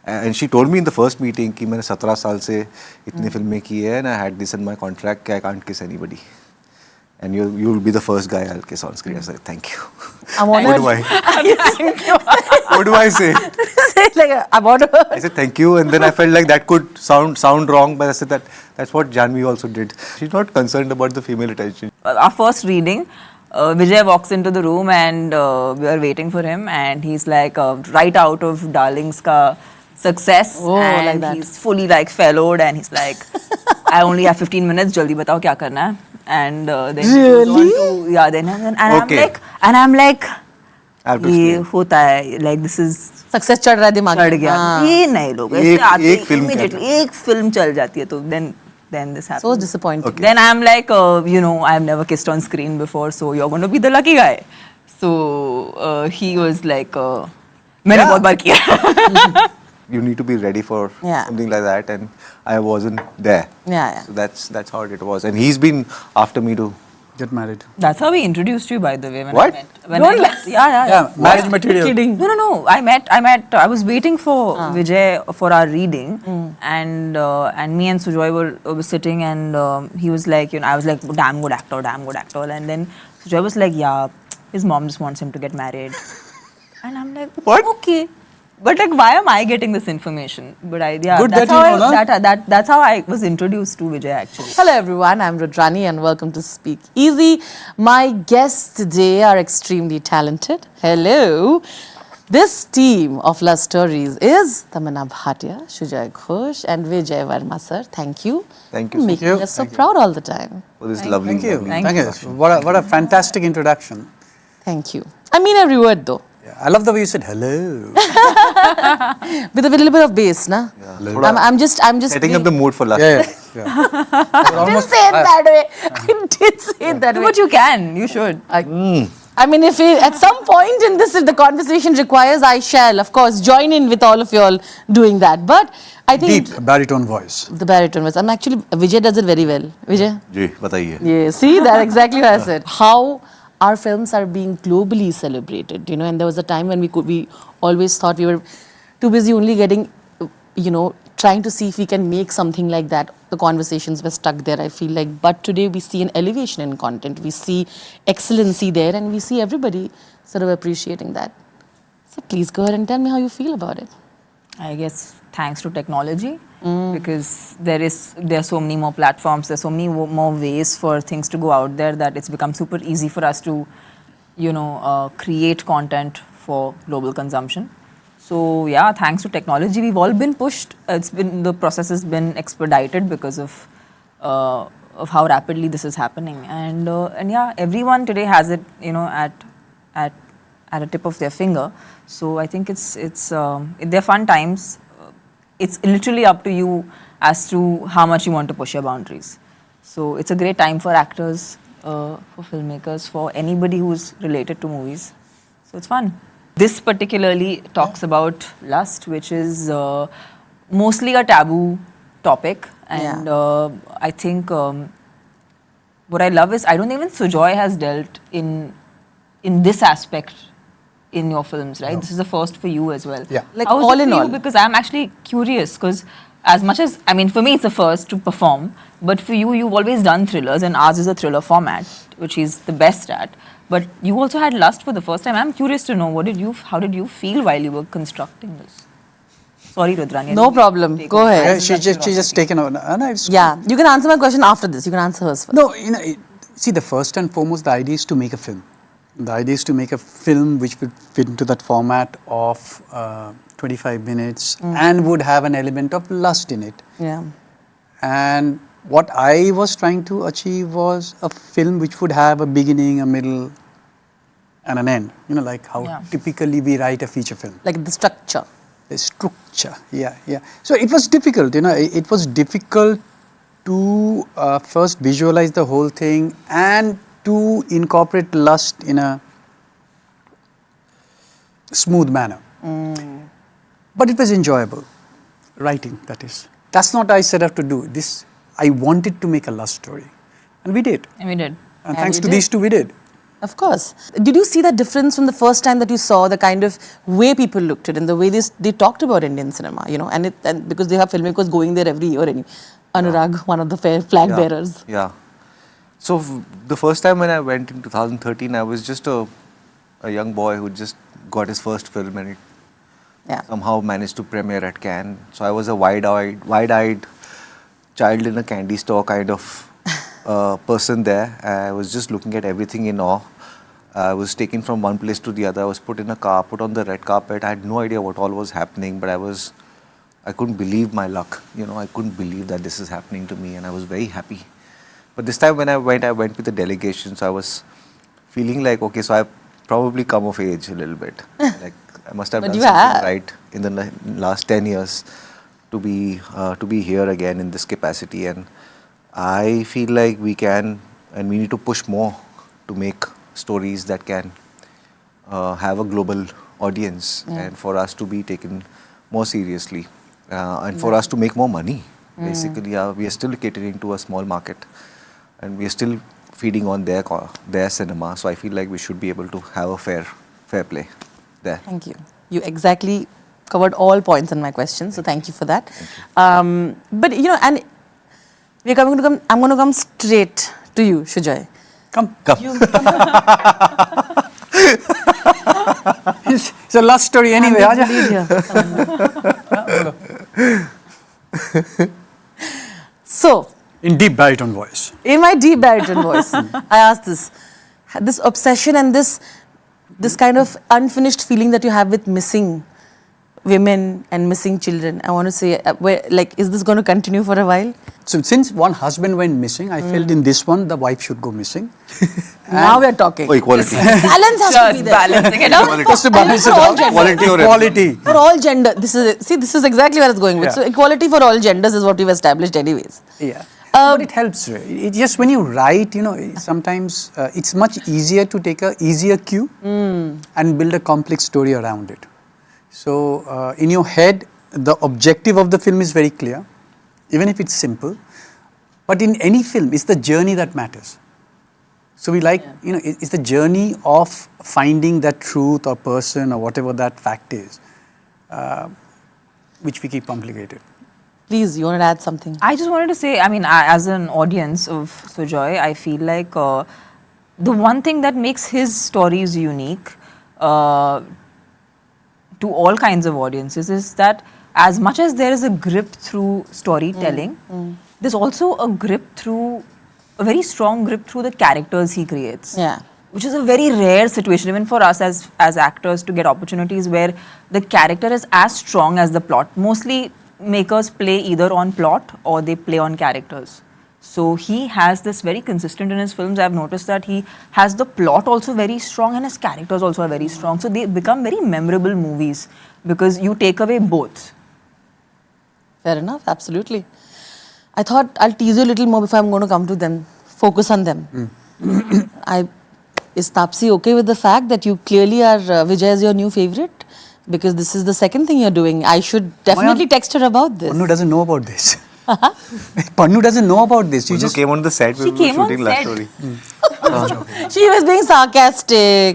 And she told me in the first meeting कि मैंने 17 साल से इतनी फिल्में की है and I had this in my contract कि I can't kiss anybody. And you'll be the first guy I'll kiss on screen. I said, thank you. I'm honored. What do I say? Like, I'm honored. I said thank you, and then I felt like that could sound wrong, but I said that's what Janvi also did. She's not concerned about the female attention. Our first reading, Vijay walks into the room and we are waiting for him, and he's like right out of Darlings ka success, and like that. he's fully like fellowed, and he's like, I only have 15 minutes, jaldi batao kya karna hai. And then he goes on to, yeah, then Okay. I'm like I have to ये explain. होता है, like this is Success चढ़ रहा है दिमाग चढ़ में. गया. हाँ. ये नहीं लोग ऐसे आते एक film immediately एक film चल जाती है तो then this happens. So disappointing. Okay. Then I'm like, I've never kissed on screen before, so you're going to be the lucky guy. So he was like, मैंने बहुत बार किया. You need to be ready for Yeah. something like that, and I wasn't there. Yeah. So that's how it was, and he's been after me to Get married. That's how we introduced you, by the way. When What? I met. Yeah. Marriage material. Kidding. No. I was waiting for Vijay for our reading, and me and Sujoy were sitting, and he was like, I was like, damn good actor, and then Sujoy was like, yeah, his mom just wants him to get married, and I'm like, What? Okay. But like, why am I getting this information? But Good that's that how you know, na? that's how I was introduced to Vijay actually. Hello everyone, I'm Rudrani and welcome to Speak Easy. My guests today are extremely talented. Hello. This team of love stories is Tamannaah Bhatia, Sujoy Ghosh and Vijay Varma sir. Thank you. Thank for you. making Thank you. us so proud all the time. for this lovely. Thank you. lovely Thank Thank you. you. What a fantastic introduction. Thank you. I mean every word though. Yeah, I love the way you said hello. With a little bit of bass, na? Yeah. I'm just Setting up the mood for last. yeah. I didn't say it that way. I did say it that way. But you can, you should. I mean, if at some point in this, if the conversation requires, I shall, of course, join in with all of you all doing that. But I think Deep baritone voice. the baritone was. I'm actually Vijay does it very well. Vijay. जी बताइए. Yeah. See, that's exactly what I said. How our films are being globally celebrated, and there was a time when we always thought we were too busy only getting, trying to see if we can make something like that. The conversations were stuck there, I feel like. But today we see an elevation in content. We see excellency there and we see everybody sort of appreciating that. So please go ahead and tell me how you feel about it. I guess thanks to technology, because there are so many more platforms, there's so many more ways for things to go out there that it's become super easy for us to, create content for global consumption. So yeah, thanks to technology, we've all been pushed. The process has been expedited because of how rapidly this is happening, and yeah, everyone today has it, at a tip of their finger. So I think they're fun times. It's literally up to you as to how much you want to push your boundaries. So it's a great time for actors, for filmmakers, for anybody who's related to movies. So it's fun. This particularly talks about lust, which is mostly a taboo topic. And I think what I love is I don't even Sujoy has dealt in this aspect in your films, right? No. This is the first for you as well. Yeah. Like how all is it in for all. you? Because I'm actually curious, because as much as, for me it's the first to perform, but for you, you've always done thrillers, and ours is a thriller format, which he's the best at. But you also had lust for the first time. I'm curious to know, how did you feel while you were constructing this? Sorry, Rudrani. No problem. Go ahead. Yeah, she just taken over. Yeah, you can answer my question after this. You can answer hers first. No, see, the first and foremost, the idea is to make a film. The idea is to make a film which would fit into that format of 25 minutes and would have an element of lust in it. Yeah. And what I was trying to achieve was a film which would have a beginning, a middle, and an end. Like how typically we write a feature film. Like the structure. The structure, yeah. So it was difficult, it was difficult to first visualize the whole thing and to incorporate lust in a smooth manner. But it was enjoyable, writing, that is. That's not I set out to do. I wanted to make a lust story. And we did. And we did. And thanks to these two, we did. Of course. Did you see that difference from the first time that you saw the kind of way people looked at it and the way they talked about Indian cinema, you know, and because they have filmmakers going there every year anyway. Anurag, one of the flag bearers. Yeah. So the first time when I went in 2013, I was just a young boy who just got his first film and it somehow managed to premiere at Cannes. So I was a wide-eyed child in a candy store kind of person there. I was just looking at everything in awe. I was taken from one place to the other. I was put in a car, put on the red carpet. I had no idea what all was happening, but I couldn't believe my luck. You know, I couldn't believe that this is happening to me, and I was very happy. But this time when I went with the delegation, so I was feeling like, okay, so I've probably come of age a little bit. Like I must have done something right in the last 10 years to be here again in this capacity. And I feel like we can and we need to push more to make stories that can have a global audience and for us to be taken more seriously and for us to make more money. Basically, we are still catering to a small market and we are still feeding on their cinema. So I feel like we should be able to have a fair play there. Thank you. You exactly covered all points in my question, so thank you for that. But you know, and I'm going to come straight to you, Sujoy. Come. It's a love story anyway. So, in deep baritone voice. In my deep baritone voice, I asked this obsession and this kind of unfinished feeling that you have with missing women and missing children. I want to say, is this going to continue for a while? So since one husband went missing, I felt in this one the wife should go missing. Now we are talking. Oh, equality. Balance has to be there. Balancing it out. Just to balance it out. Quality. For all gender. This is exactly where it's going with. Yeah. So equality for all genders is what we've established anyways. Yeah. But it helps. It just when you write, you know, sometimes it's much easier to take a easier cue and build a complex story around it. So in your head, the objective of the film is very clear, even if it's simple. But in any film, it's the journey that matters. So we like, you know, it's the journey of finding that truth or person or whatever that fact is, which we keep complicated. Please, you want to add something? I just wanted to say, I mean, as an audience of Sujoy, I feel like the one thing that makes his stories unique to all kinds of audiences is that as much as there is a grip through storytelling, there's also a very strong grip through the characters he creates. Yeah. Which is a very rare situation, even for us as actors, to get opportunities where the character is as strong as the plot. Mostly makers play either on plot or they play on characters. So he has this very consistent in his films. I've noticed that he has the plot also very strong and his characters also are very strong. So they become very memorable movies because you take away both. Fair enough, absolutely. I thought I'll tease you a little more before I'm going to come to them. Focus on them. Is Taapsee okay with the fact that you clearly are Vijay as your new favorite? Because this is the second thing you're doing. I should definitely text her about this. Pannu doesn't know about this. Pannu doesn't know about this. You just came on the set when we were shooting last story. She was being sarcastic.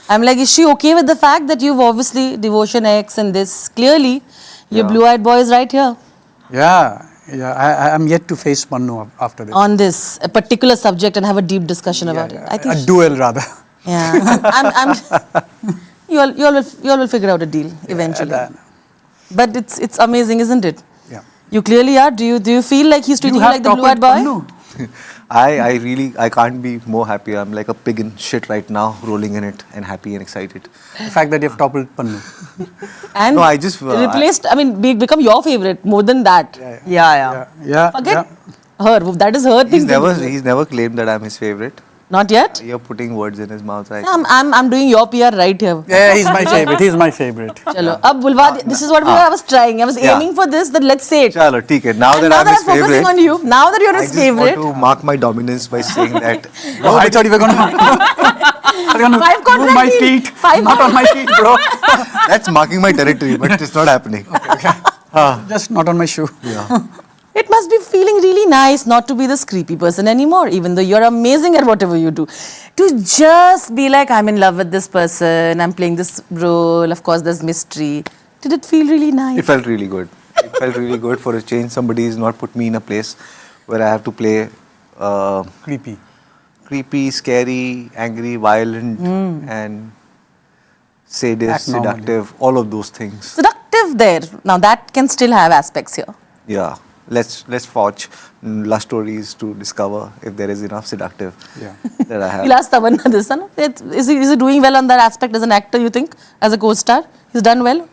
I'm like, is she okay with the fact that you've obviously Devotion X and this? Clearly, your blue-eyed boy is right here. Yeah. I'm yet to face Pannu after this. On this a particular subject and have a deep discussion about it. I think a duel rather. Yeah. You all will figure out a deal eventually. But it's amazing, isn't it? Yeah. You clearly are. Do you feel like he's treating you like the blue-eyed boy? I can't be more happy. I'm like a pig in shit right now, rolling in it and happy and excited. The fact that you've toppled Pannu. And no, I just replaced. Become your favorite more than that. Yeah. Forget her. That is her thing. He's never claimed that I'm his favorite. Not yet? You're putting words in his mouth. I'm doing your PR right here. Yeah, he's my favorite. Chalo. This is what I was trying. I was aiming for this, that let's say it. Chalo, theek hai. Now that I'm his favorite. Focusing on you. Now that you're his favorite. I just want to mark my dominance by saying that. No, I thought you were going to move my feet. Not on my feet, bro. That's marking my territory, but it's not happening. Just not on my shoe. Yeah. It must be feeling really nice not to be this creepy person anymore, even though you're amazing at whatever you do. To just be like, I'm in love with this person, I'm playing this role, of course there's mystery. Did it feel really nice? It felt really good. It felt really good for a change. Somebody has not put me in a place where I have to play creepy, scary, angry, violent, and sadist, seductive, all of those things. Seductive there. Now that can still have aspects here. Yeah. Let's watch lust stories to discover if there is enough seductive that I have. You'll ask Tamannaah this, no? Is he doing well on that aspect as an actor, you think? As a co-star? He's done well?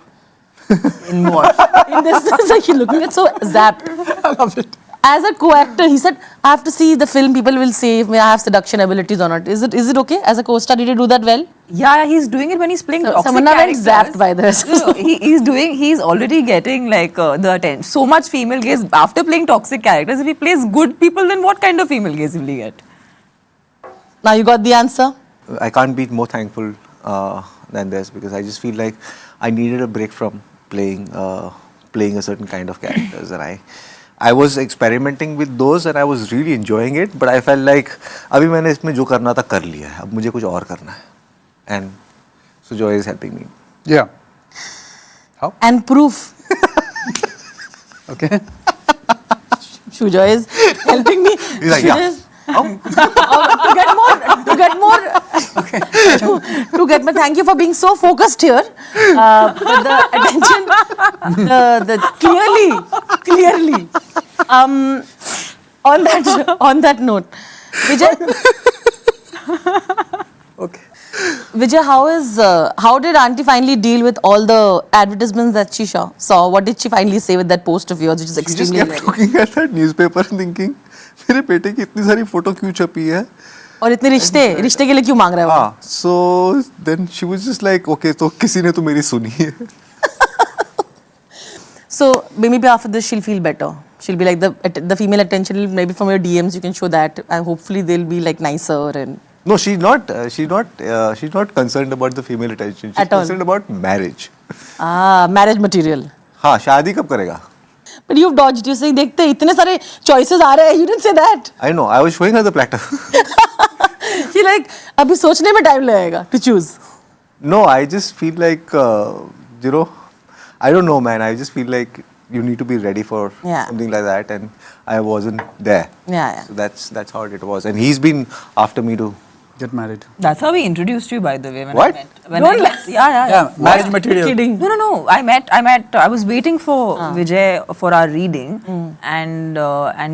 In what? In this, it's like you're looking at so zapped. I love it. As a co-actor, he said, I have to see the film, people will say if I have seduction abilities or not. Is it okay? As a co-star, did he do that well? Yeah, he's doing it when he's playing toxic Tamannaah went characters. zapped by this. No, he's already getting like the attention. So much female gaze after playing toxic characters. If he plays good people, then what kind of female gaze will he get? Now you got the answer? I can't be more thankful than this, because I just feel like I needed a break from playing a certain kind of characters, and I was experimenting with those and I was really enjoying it, but I felt like अभी मैंने इसमें जो करना था कर लिया है, अब मुझे कुछ और करना है, and Sujoy is helping me. Yeah. How? And proof. Okay. Sujoy is helping me. He's like, yeah. To get more. Thank you for being so focused here. But the attention, clearly. On that note, Vijay. Okay. Vijay, how did Auntie finally deal with all the advertisements that she saw? What did she finally say with that post of yours, which is She just extremely kept looking at that newspaper and thinking, मेरे बेटे की इतनी सारी photo क्यों छपी है? और इतने रिश्ते के लिए क्यों मांग रहा है वो? हाँ, so then she was just like, okay, तो किसी ने तो मेरी सुनी है. So maybe after this she'll feel better. She'll be like the female attention, maybe from your DMs you can show that, and hopefully they'll be like nicer and. No, she's not concerned about the female attention. She's At all. concerned about marriage. Marriage material. हाँ, शादी कब करेगा? But you've dodged. You're saying, देखते इतने सारे choices आ रहे हैं. You didn't say that. I know. I was showing her the platter. She like अभी सोचने में time लगेगा to choose. No, I just feel like I don't know, man. I just feel like you need to be ready for something like that, and I wasn't there. Yeah. So that's how it was, and he's been after me to Get married. That's how we introduced you, by the way. What? Yeah. Marriage material. Kidding. No. I was waiting for Vijay for our reading, and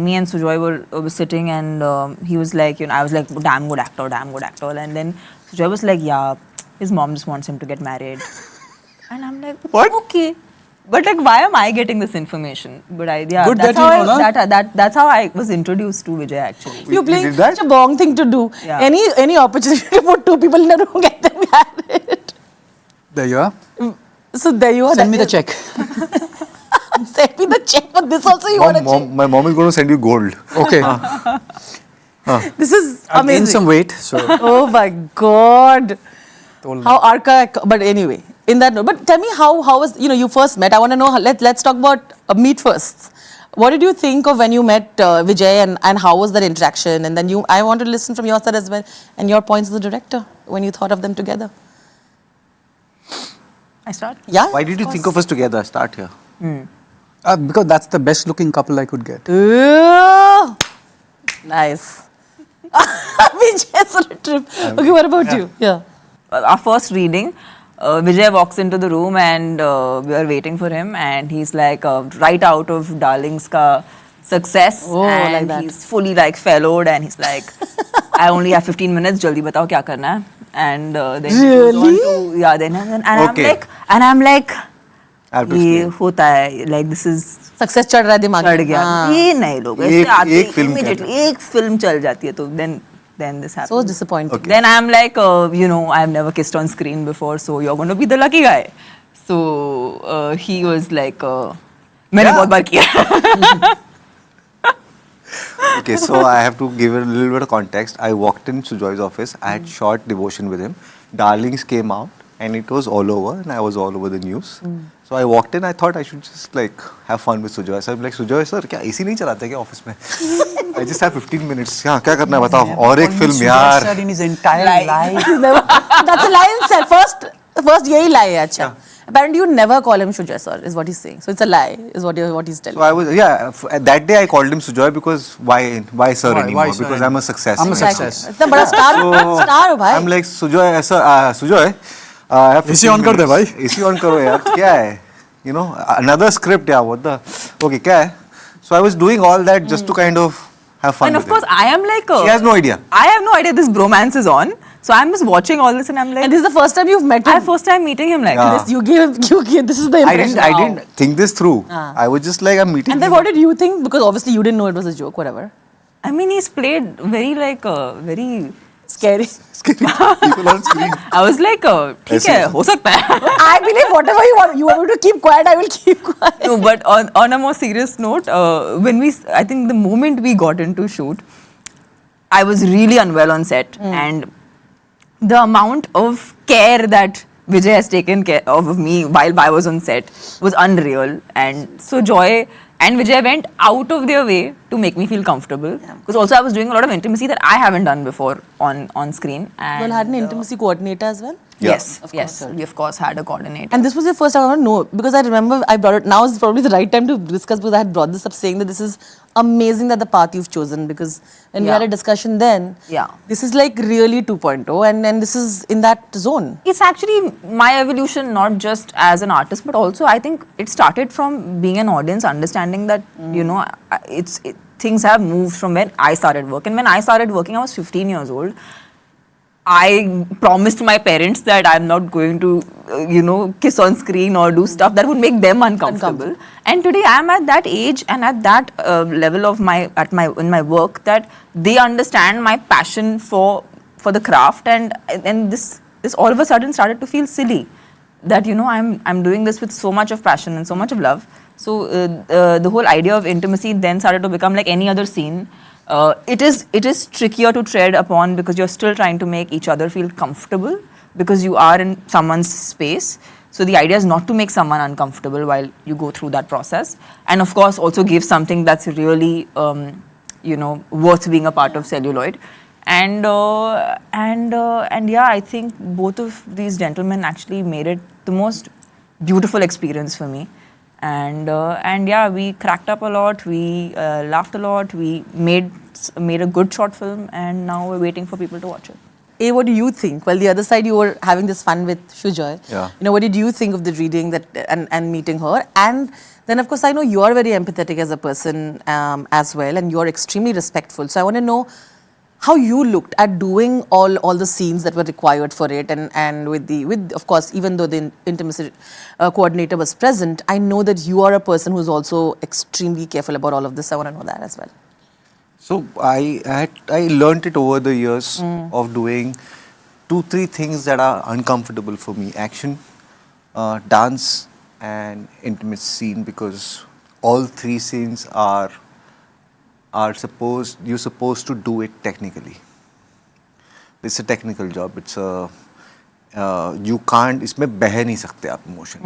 me and Sujoy were sitting, and he was like, I was like, damn good actor, and then Sujoy was like, yeah, his mom just wants him to get married, and I'm like, What? Okay. But like, why am I getting this information? But Good that's that that's how I was introduced to Vijay actually. You're playing did that? such a bong thing to do. Yeah. Any opportunity to put two people in a room, get them married. There you are. So there you are. Send me the check. Send me the check for this also. You want to check? My mom is going to send you gold. Okay. This is I've gained amazing. some weight, so. Oh my God. How archaic. But anyway, in that note. But tell me how was, you first met. I want to know, let's talk about meet first. What did you think of when you met Vijay, and how was that interaction? And then I want to listen from your side as well, and your points as a director when you thought of them together. I start? Yeah. Why did you think of us together? Start here. Because that's the best looking couple I could get. Ooh, nice. Vijay's on a trip. Okay, what about you? Yeah. Our first reading, Vijay walks into the room and we are waiting for him, and he's like right out of Darling's ka success, and like that. he's fully like fellowed, and he's like, I only have 15 minutes, jaldi batao kya karna hai. And then he goes on to, then Okay. I'm like, I have to ये explain. होता है, like this is Success चढ़ रहा है दिमाग चढ़ में. गया, हाँ. ये नहीं लोग ऐसे आते एक film immediately, एक film चल जाती है, तो then this happens. So disappointing. Okay. Then I'm like, I have never kissed on screen before, so you're going to be the lucky guy. So he was like, मैंने बहुत बार किया. Okay, so I have to give a little bit of context. I walked in Sujoy's office. I had shot Devotion with him. Darlings came out. and it was all over, and I was all over the news. So I walked in. I thought I should just like have fun with Sujoy. So I'm like, Sujoy sir, क्या AC नहीं चलाते क्या office में? I just have 15 minutes. हाँ, क्या करना है बताओ? और एक film यार. Sir, in his entire life. That's a lie in itself. First यही lie है अच्छा. Apparently you never call him Sujoy sir, is what he's saying. So it's a lie, is what he's telling. So I was that day I called him Sujoy because why sir anymore? Why sir Because I'm a success. I'm a Exactly. success. इतना बड़ा star हो भाई. I'm like Sujoy sir, Sujoy. I have AC on कर दे भाई. AC on करो यार. क्या है? You know, another script yeah. What the? Okay, क्या है? So I was doing all that just to kind of have fun. And with of course, it. I am like. She has no idea. I have no idea this bromance is on. So I'm just watching all this and I'm like. And this is the first time you've met him. First time meeting him like Yeah. this. You gave this is the impression. I didn't think this through. I was just like I'm meeting. And then him. what did you think? Because obviously you didn't know it was a joke, whatever. I mean, he's played very like very. Scary. People on screen. I was like, ठीक है, हो सकता है. I believe whatever you want me to keep quiet, I will keep quiet. No, but on a more serious note, I think the moment we got into shoot, I was really unwell on set, and the amount of care that Vijay has taken care of me while I was on set was unreal. And so Joy and Vijay went out of their way to make me feel comfortable. Because also I was doing a lot of intimacy that I haven't done before on screen. And You all had an intimacy coordinator as well? Yeah. Yes, Of yes, course, we of course had a coordinator. And this was your first time. I want to know because I remember I brought it. Now is probably the right time to discuss because I had brought this up saying that this is amazing that the path you've chosen because when we Yeah. had a discussion then, Yeah. this is like really 2.0 and this is in that zone. It's actually my evolution, not just as an artist, but also I think it started from being an audience, understanding that you know things have moved from when I started work. And when I started working, I was 15 years old. I promised my parents that I'm not going to, kiss on screen or do stuff that would make them uncomfortable. And today I'm at that age and at that level of in my work that they understand my passion for the craft, and this all of a sudden started to feel silly. That I'm doing this with so much of passion and so much of love. So the whole idea of intimacy then started to become like any other scene. It is trickier to tread upon because you're still trying to make each other feel comfortable because you are in someone's space. So the idea is not to make someone uncomfortable while you go through that process, and of course also give something that's really worth being a part of Celluloid. And yeah, I think both of these gentlemen actually made it the most beautiful experience for me. And yeah, we cracked up a lot, we laughed a lot, we made a good short film, and now we're waiting for people to watch it. What do you think? Well, the other side, you were having this fun with Sujoy. Yeah. What did you think of the reading and meeting her? And then, of course, I know you are very empathetic as a person as well, and you're extremely respectful. So I want to know how you looked at doing all the scenes that were required for it, and with of course, even though the intimacy coordinator was present, I know that you are a person who's also extremely careful about all of this. I want to know that as well. So I learned it over the years of doing 2-3 things that are uncomfortable for me: action, dance, and intimate scene, because all 3 scenes you're supposed to do it technically. It's a technical job. It's you can't, इसमें बह नहीं सकते आप emotion.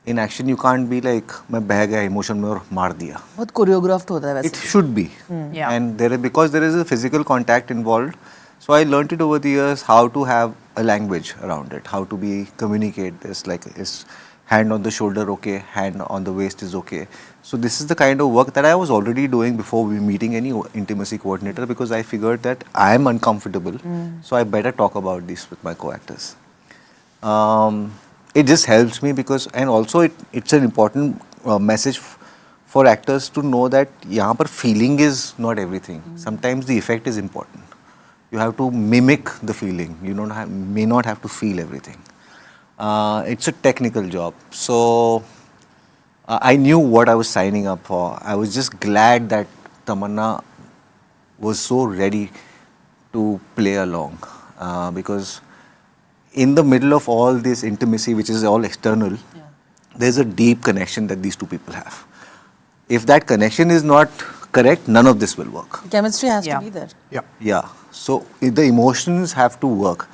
In action you can't be like मैं बह गया emotion में और मार दिया. बहुत choreographed होता है वैसे. It should be. Yeah. And because there is a physical contact involved, so I learned it over the years how to have a language around it, how to communicate this, like is hand on the shoulder okay, hand on the waist is okay. So this is the kind of work that I was already doing before meeting any intimacy coordinator, because I figured that I am uncomfortable, so I better talk about this with my co-actors. It just helps me because, and also it's an important message for actors to know that यहाँ पर feeling is not everything. Sometimes the effect is important. You have to mimic the feeling. You may not have to feel everything. It's a technical job. So I knew what I was signing up for. I was just glad that Tamannaah was so ready to play along, because in the middle of all this intimacy, which is all external, there's a deep connection that these 2 people have. If that connection is not correct, none of this will work. Chemistry has Yeah. to be there. Yeah. So the emotions have to work.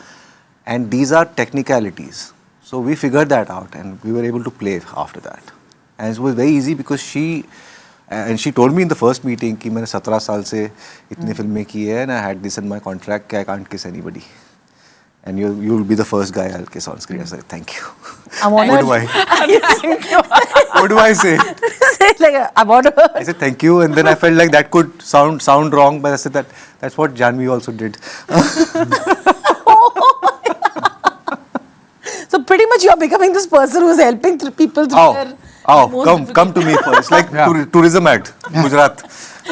And these are technicalities. So we figured that out and we were able to play after that. And it was very easy because she told me in the first meeting कि मैंने 17 साल से इतनी फिल्में की है and I had this in my contract I can't kiss anybody. And you'll be the first guy I'll kiss on screen. I said, thank you. I'm honored. What do I say? I'm honored. I said thank you, and then I felt like that could sound wrong, but I said that's what Janvi also did. So pretty much you're becoming this person who's helping people through their most Come to me first. Like tourism ad, Gujarat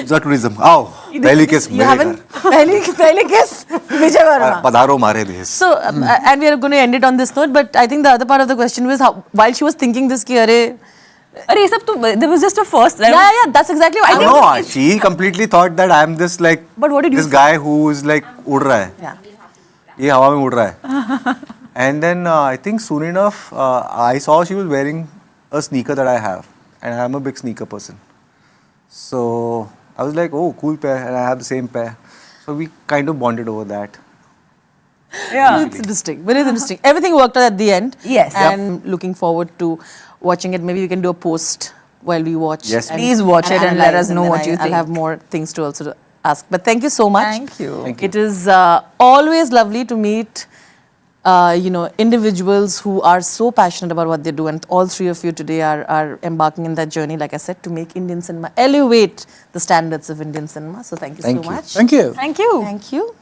tourism. Pehli kiss You haven't पहली kiss Vijay Varma. Padharo mare desh. So and we are going to end it on this note, but I think the other part of the question was how, while she was thinking this ki arey ये सब तो there was just a first. yeah, that's exactly what I think. No, she completely thought that I am this like But what did you this guy who is like उड़ रहा है. Yeah. ये हवा में उड़ रहा है. And then I think soon enough I saw she was wearing a sneaker that I have, and I am a big sneaker person. So I was like, oh, cool pair, and I have the same pair. So we kind of bonded over that. Yeah. It's interesting. Very interesting. Everything worked out at the end. Yes. And looking forward to watching it. Maybe we can do a post while we watch. Yes, please watch it and let analyze, us know then what you I'll think. have more things to also ask. But thank you so much. Thank you. Thank you. It is always lovely to meet individuals who are so passionate about what they do, and all three of you today are embarking in that journey, like I said, to make Indian cinema elevate the standards of Indian cinema. So thank you so much. Thank you. Thank you. Thank you.